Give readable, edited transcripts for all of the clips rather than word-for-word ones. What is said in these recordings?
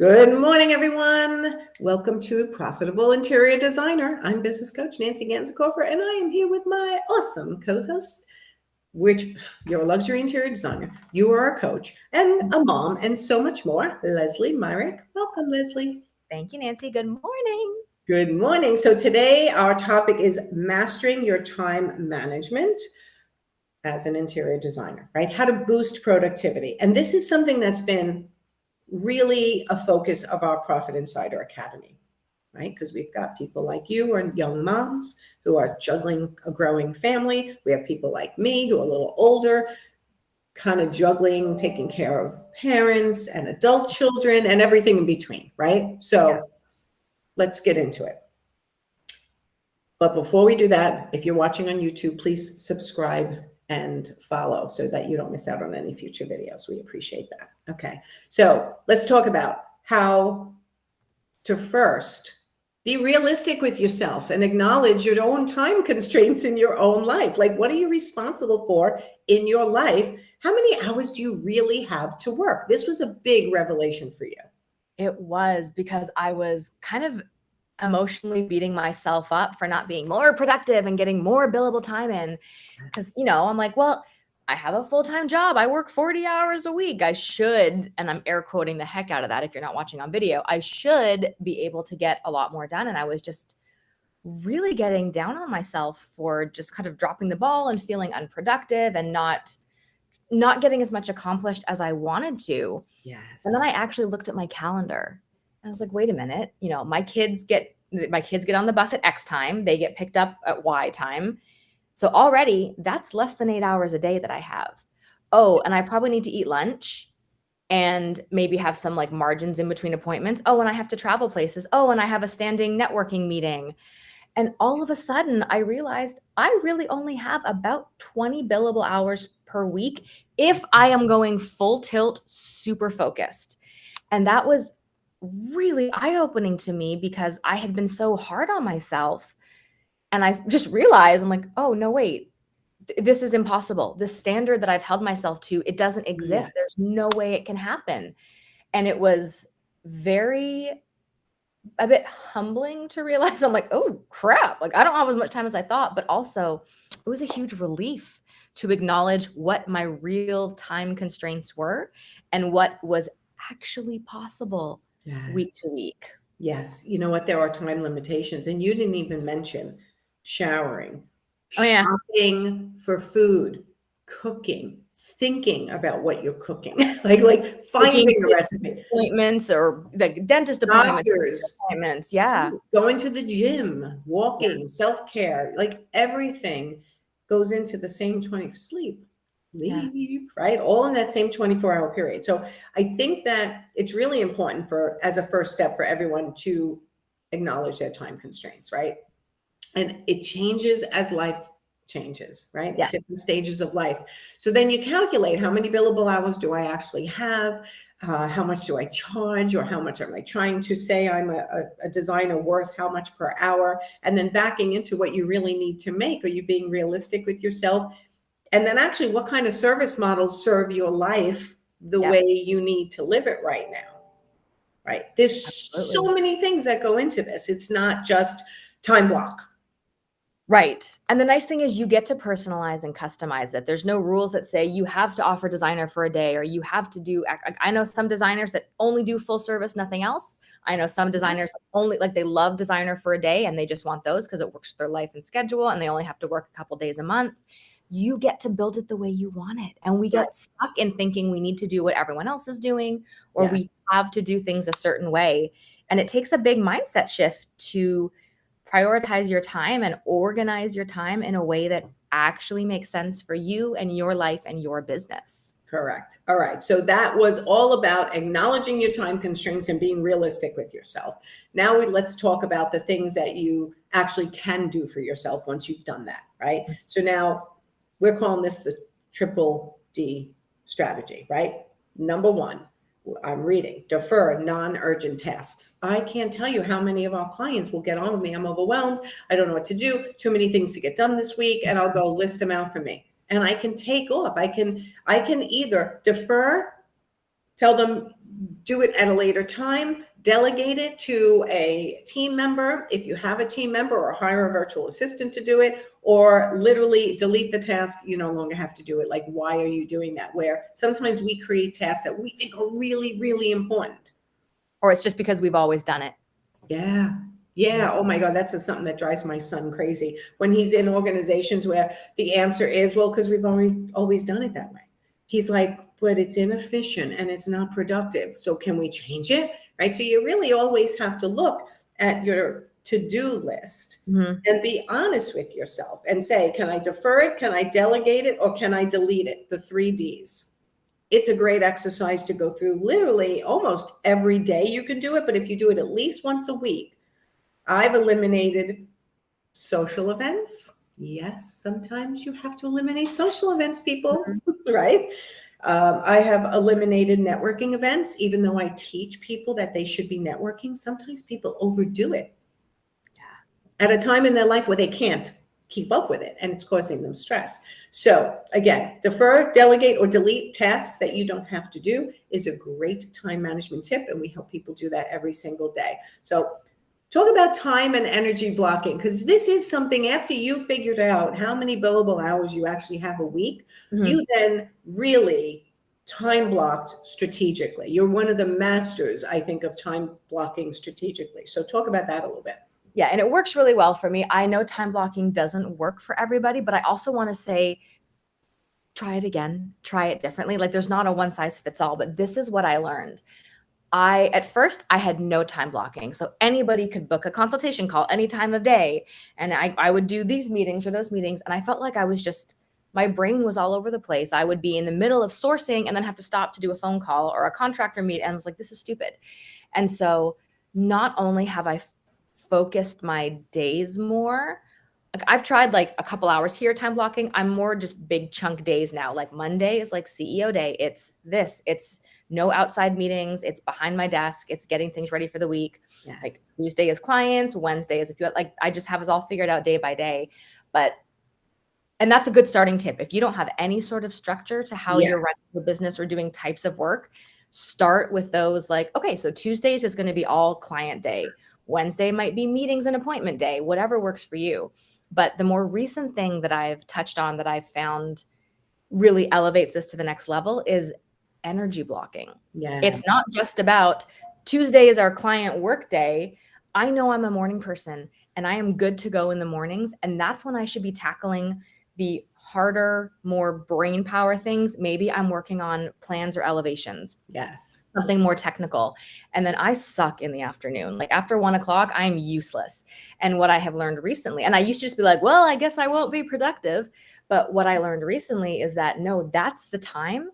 Good morning, everyone. Welcome to Profitable Interior Designer. I'm business coach Nancy Ganzikofer, and I am here with my awesome co-host, which you're a luxury interior designer, you are a coach and a mom, and so much more. Lesley Myrick. Welcome, Lesley. Thank you, Nancy. Good morning. Good morning. So today our topic is mastering your time management as an interior designer, right? How to boost productivity. And this is something that's been really a focus of our Profit Insider Academy, right? Because we've got people like you who are young moms who are juggling a growing family. We have people like me who are a little older, kind of juggling, taking care of parents and adult children and everything in between, right? So let's get into it. But before we do that, if you're watching on YouTube, please subscribe and follow so that you don't miss out on any future videos. We appreciate that. Okay, so let's talk about how to first be realistic with yourself and acknowledge your own time constraints in your own life. Like, what are you responsible for in your life? How many hours do you really have to work? This was a big revelation for you. It was, because I was kind of emotionally beating myself up for not being more productive and getting more billable time in. Because, I'm like, well, I have a full-time job. I work 40 hours a week. I should, and I'm air quoting the heck out of that if you're not watching on video, I should be able to get a lot more done. And I was just really getting down on myself for just kind of dropping the ball and feeling unproductive and not getting as much accomplished as I wanted to. Yes. And then I actually looked at my calendar and I was like, wait a minute, my kids get on the bus at X time. They get picked up at Y time. So already that's less than 8 hours a day that I have. Oh, and I probably need to eat lunch and maybe have some like margins in between appointments. Oh, and I have to travel places. Oh, and I have a standing networking meeting. And all of a sudden I realized I really only have about 20 billable hours per week if I am going full tilt, super focused. And that was really eye-opening to me because I had been so hard on myself. And I just realized, I'm like, oh, no, wait, this is impossible. This standard that I've held myself to, it doesn't exist. Yes. There's no way it can happen. And it was a bit humbling to realize. I'm like, oh crap, like I don't have as much time as I thought, but also it was a huge relief to acknowledge what my real time constraints were and what was actually possible week to week. Yes. You know what? There are time limitations. And you didn't even mention showering, shopping for food, cooking, thinking about what you're cooking, like finding a recipe, appointments or the dentist appointments, going to the gym, walking, self-care, like everything goes into the same sleep, right? All in that same 24-hour period. So I think that it's really important as a first step for everyone to acknowledge their time constraints, right? And it changes as life changes, right? Yes. Different stages of life. So then you calculate how many billable hours do I actually have? How much do I charge, or how much am I trying to say I'm a designer worth how much per hour? And then backing into what you really need to make. Are you being realistic with yourself? And then actually what kind of service models serve your life the way you need to live it right now, right? There's so many things that go into this. It's not just time block. Right. And the nice thing is you get to personalize and customize it. There's no rules that say you have to offer designer for a day, or you have to do, I know some designers that only do full service, nothing else. I know some designers only, like, they love designer for a day and they just want those because it works with their life and schedule and they only have to work a couple days a month. You get to build it the way you want it. And we get stuck in thinking we need to do what everyone else is doing, or we have to do things a certain way. And it takes a big mindset shift to prioritize your time and organize your time in a way that actually makes sense for you and your life and your business. Correct. All right. So that was all about acknowledging your time constraints and being realistic with yourself. Now let's talk about the things that you actually can do for yourself once you've done that, right? So now we're calling this the triple D strategy, right? Number one, I'm reading, defer non-urgent tasks. I can't tell you how many of our clients will get on with me. I'm overwhelmed. I don't know what to do. Too many things to get done this week. And I'll go list them out for me. And I can take off. I can either defer, tell them do it at a later time, delegate it to a team member if you have a team member, or hire a virtual assistant to do it, or literally delete the task. You no longer have to do it. Like, why are you doing that? Where sometimes we create tasks that we think are really, really important. Or it's just because we've always done it. Yeah. Yeah. Oh my God. That's something that drives my son crazy when he's in organizations where the answer is, well, because we've always done it that way. He's like, but it's inefficient and it's not productive. So can we change it? Right. So you really always have to look at your to-do list and be honest with yourself and say, can I defer it? Can I delegate it? Or can I delete it? The 3 Ds. It's a great exercise to go through literally almost every day. You can do it, but if you do it at least once a week, I've eliminated social events. Yes, sometimes you have to eliminate social events, people, right? I have eliminated networking events, even though I teach people that they should be networking. Sometimes people overdo it at a time in their life where they can't keep up with it, and it's causing them stress. So again, defer, delegate, or delete tasks that you don't have to do is a great time management tip, and we help people do that every single day. So talk about time and energy blocking, because this is something after you figured out how many billable hours you actually have a week, you then really time blocked strategically. You're one of the masters, I think, of time blocking strategically. So talk about that a little bit. Yeah, and it works really well for me. I know time blocking doesn't work for everybody, but I also want to say, try it again, try it differently. Like, there's not a one size fits all, but this is what I learned. At first I had no time blocking. So anybody could book a consultation call any time of day. And I would do these meetings or those meetings. And I felt like my brain was all over the place. I would be in the middle of sourcing and then have to stop to do a phone call or a contractor meet. And I was like, this is stupid. And so not only have I focused my days more, like I've tried like a couple hours here time blocking. I'm more just big chunk days now. Like Monday is like CEO day. It's no outside meetings. It's behind my desk. It's getting things ready for the week. Yes. Like Tuesday is clients. Wednesday is I just have it all figured out day by day. And that's a good starting tip. If you don't have any sort of structure to how you're running the business or doing types of work, start with those. Like, okay, so Tuesdays is going to be all client day. Wednesday might be meetings and appointment day, whatever works for you. But the more recent thing that I've touched on that I've found really elevates this to the next level is energy blocking. Yeah. It's not just about Tuesday is our client work day. I know I'm a morning person and I am good to go in the mornings. And that's when I should be tackling the harder, more brain power things. Maybe I'm working on plans or elevations. Yes. Something more technical. And then I suck in the afternoon. Like after 1 o'clock, I'm useless. And what I have learned recently, and I used to just be like, well, I guess I won't be productive. But what I learned recently is that no, that's the time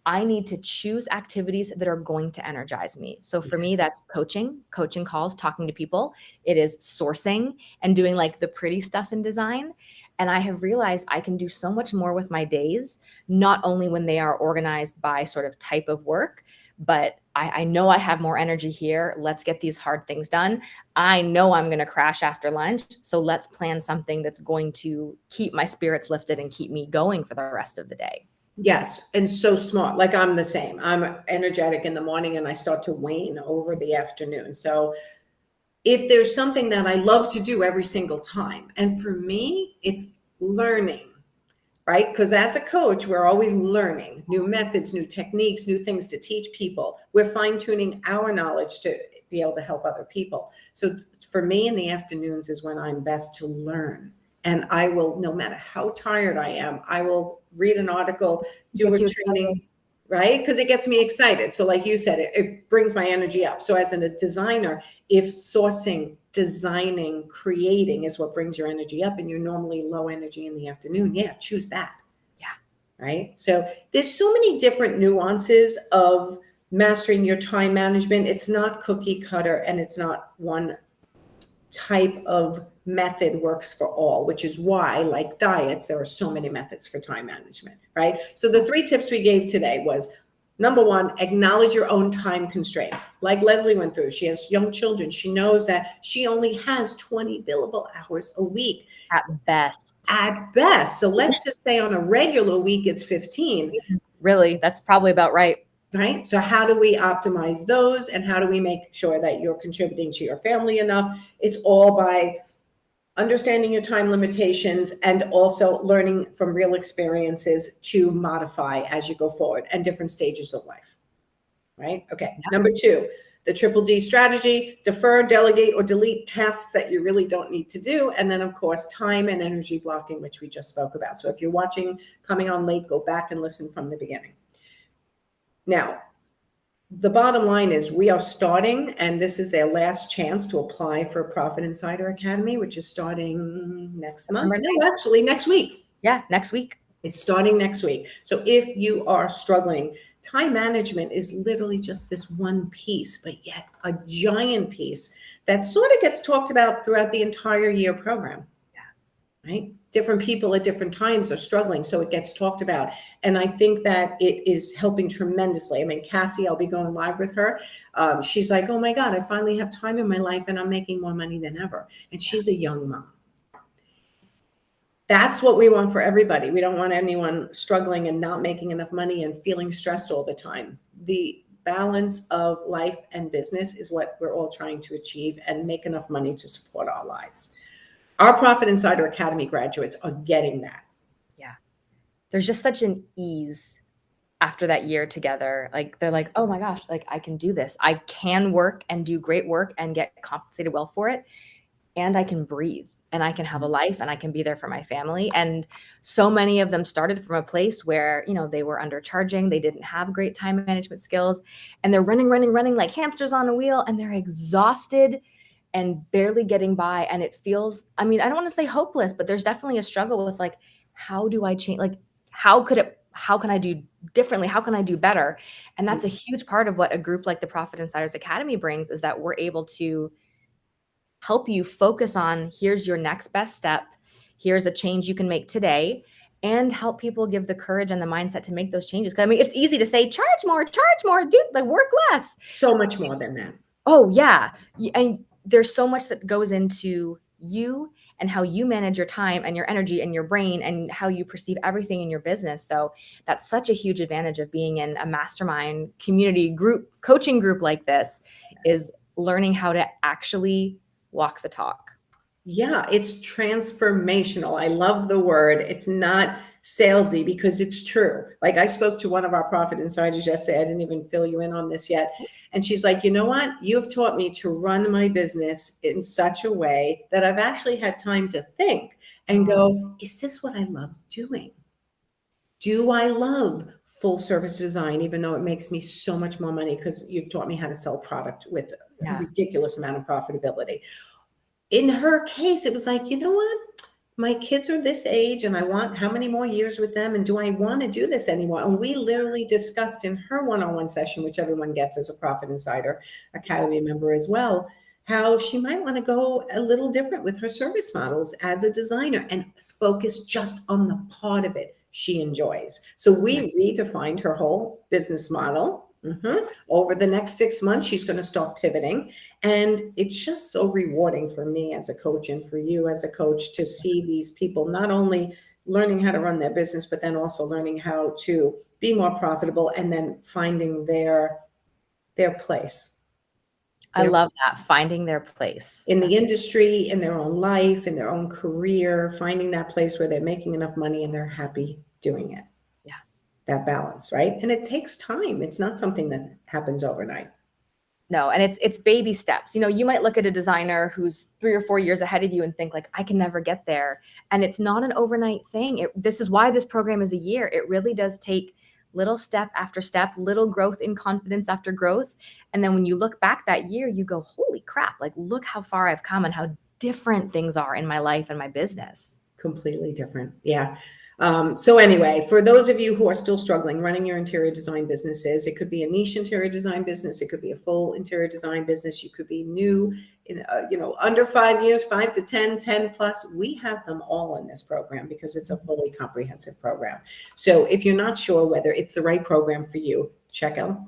I need to choose activities that are going to energize me. So for me, that's coaching calls, talking to people. It is sourcing and doing like the pretty stuff in design. And I have realized I can do so much more with my days, not only when they are organized by sort of type of work, but I know I have more energy here. Let's get these hard things done. I know I'm going to crash after lunch. So let's plan something that's going to keep my spirits lifted and keep me going for the rest of the day. Yes. And so smart. Like I'm the same. I'm energetic in the morning and I start to wane over the afternoon. So if there's something that I love to do every single time, and for me, it's learning, right? Because as a coach, we're always learning new methods, new techniques, new things to teach people. We're fine-tuning our knowledge to be able to help other people. So for me in the afternoons is when I'm best to learn. And I will, no matter how tired I am, I will read an article, do a training, right? Because it gets me excited. So like you said, it brings my energy up. So as a designer, if sourcing, designing, creating is what brings your energy up and you're normally low energy in the afternoon, yeah, choose that. Yeah. Right? So there's so many different nuances of mastering your time management. It's not cookie cutter and it's not one type of method works for all, which is why, like diets, there are so many methods for time management, right? So the 3 tips we gave today was, number 1, acknowledge your own time constraints. Like Lesley went through, she has young children. She knows that she only has 20 billable hours a week. At best. At best. So let's just say on a regular week, it's 15. Really, that's probably about right. right? So how do we optimize those, and how do we make sure that you're contributing to your family enough? It's all by understanding your time limitations and also learning from real experiences to modify as you go forward and different stages of life, right? Okay. Yeah. Number 2, the triple D strategy: defer, delegate, or delete tasks that you really don't need to do. And then, of course, time and energy blocking, which we just spoke about. So if you're watching, coming on late, go back and listen from the beginning. Now, the bottom line is we are starting, and this is their last chance to apply for Profit Insider Academy, which is starting next month. No, actually next week. Yeah, next week. It's starting next week. So if you are struggling, time management is literally just this one piece, but yet a giant piece that sort of gets talked about throughout the entire year program. Yeah. Right? Different people at different times are struggling, so it gets talked about. And I think that it is helping tremendously. I mean, Cassie, I'll be going live with her. She's like, oh my God, I finally have time in my life and I'm making more money than ever. And she's a young mom. That's what we want for everybody. We don't want anyone struggling and not making enough money and feeling stressed all the time. The balance of life and business is what we're all trying to achieve, and make enough money to support our lives. Our Profit Insider Academy graduates are getting that. Yeah. There's just such an ease after that year together. Like, they're like, oh my gosh, like I can do this. I can work and do great work and get compensated well for it. And I can breathe, and I can have a life, and I can be there for my family. And so many of them started from a place where, you know, they were undercharging. They didn't have great time management skills, and they're running like hamsters on a wheel, and they're exhausted and barely getting by. And it feels, I mean, I don't want to say hopeless, but there's definitely a struggle with like, how do I change? Like, how can I do differently? How can I do better? And that's a huge part of what a group like the Profit Insiders Academy brings, is that we're able to help you focus on, here's your next best step. Here's a change you can make today, and help people give the courage and the mindset to make those changes. 'Cause I mean, it's easy to say, charge more, do like work less. So much more than that. Oh yeah. And there's so much that goes into you and how you manage your time and your energy and your brain and how you perceive everything in your business. So that's such a huge advantage of being in a mastermind community group, coaching group like this, is learning how to actually walk the talk. Yeah, it's transformational. I love the word. It's not salesy, because it's true. Like, I spoke to one of our Profit Insiders yesterday. I didn't even fill you in on this yet. And she's like, you know what? You've taught me to run my business in such a way that I've actually had time to think and go, is this what I love doing? Do I love full service design, even though it makes me so much more money? Because you've taught me how to sell product with a ridiculous amount of profitability. In her case, it was like, you know what? My kids are this age, and I want how many more years with them? And do I want to do this anymore? And we literally discussed in her one-on-one session, which everyone gets as a Profit Insider Academy member as well, how she might want to go a little different with her service models as a designer and focus just on the part of it she enjoys. So we redefined her whole business model. Over the next 6 months, she's going to start pivoting. And it's just so rewarding for me as a coach, and for you as a coach, to see these people not only learning how to run their business, but then also learning how to be more profitable, and then finding their place. I love that, finding their place in the industry, in their own life, in their own career, finding that place where they're making enough money and they're happy doing it. That balance, right? And it takes time. It's not something that happens overnight. No, and it's baby steps. You know, you might look at a designer who's 3 or 4 years ahead of you and think like, I can never get there. And it's not an overnight thing. This is why this program is a year. It really does take little step after step, little growth in confidence after growth. And then when you look back that year, you go, holy crap, like look how far I've come and how different things are in my life and my business. Completely different. Yeah. So anyway, for those of you who are still struggling running your interior design businesses, it could be a niche interior design business. It could be a full interior design business. You could be new, under 5 years, 5 to 10, 10 plus. We have them all in this program because it's a fully comprehensive program. So if you're not sure whether it's the right program for you,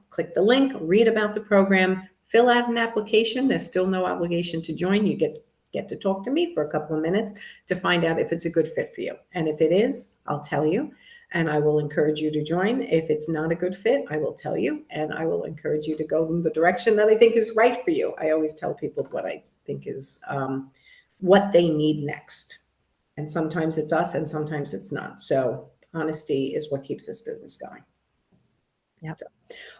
click the link, read about the program, fill out an application. There's still no obligation to join. You get to talk to me for a couple of minutes to find out if it's a good fit for you. And if it is, I'll tell you. and I will encourage you to join. If it's not a good fit, I will tell you, and I will encourage you to go in the direction that I think is right for you. I always tell people what I think is what they need next. And sometimes it's us and sometimes it's not. So honesty is what keeps this business going. Yep.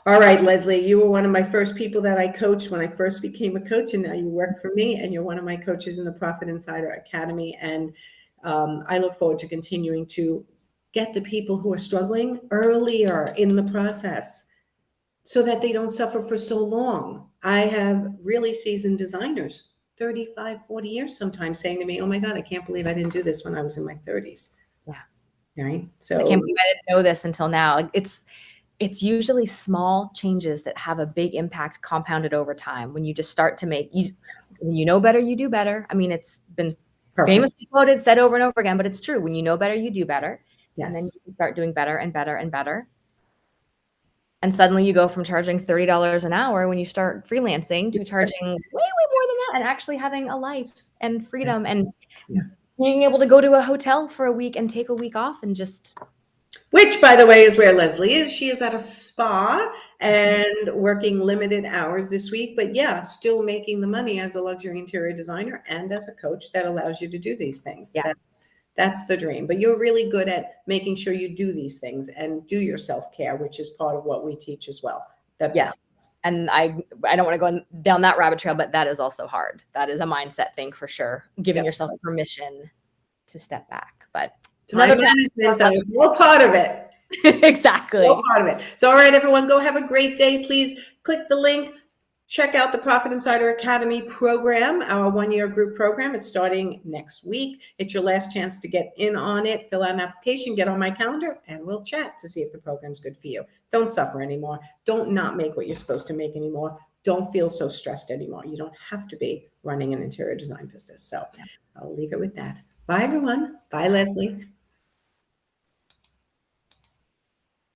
All right, Lesley, you were one of my first people that I coached when I first became a coach, and now you work for me, and you're one of my coaches in the Profit Insider Academy. And I look forward to continuing to get the people who are struggling earlier in the process so that they don't suffer for so long. I have really seasoned designers, 35, 40 years sometimes, saying to me, oh my God, I can't believe I didn't do this when I was in my 30s. Yeah. Right. So I can't believe I didn't know this until now. Like, it's usually small changes that have a big impact compounded over time. When you just start to when you know better, you do better. I mean, it's been famously quoted, said over and over again, but it's true. When you know better, you do better. Yes. And then you start doing better and better and better. And suddenly you go from charging $30 an hour when you start freelancing to charging way, way more than that, and actually having a life and freedom and being able to go to a hotel for a week and take a week off and just. Which, by the way, is where Lesley is. She is at a spa and working limited hours this week, but yeah, still making the money as a luxury interior designer and as a coach that allows you to do these things. Yeah. That's the dream. But you're really good at making sure you do these things and do your self-care, which is part of what we teach as well. Yes. And I don't want to go down that rabbit trail, but that is also hard. That is a mindset thing for sure. Giving yourself permission to step back. But time management, though, is all part of it. Exactly. All part of it. So, all right, everyone, go have a great day. Please click the link. Check out the Profit Insider Academy program, our one-year group program. It's starting next week. It's your last chance to get in on it. Fill out an application, get on my calendar, and we'll chat to see if the program's good for you. Don't suffer anymore. Don't not make what you're supposed to make anymore. Don't feel so stressed anymore. You don't have to be running an interior design business. So I'll leave it with that. Bye, everyone. Bye, Lesley.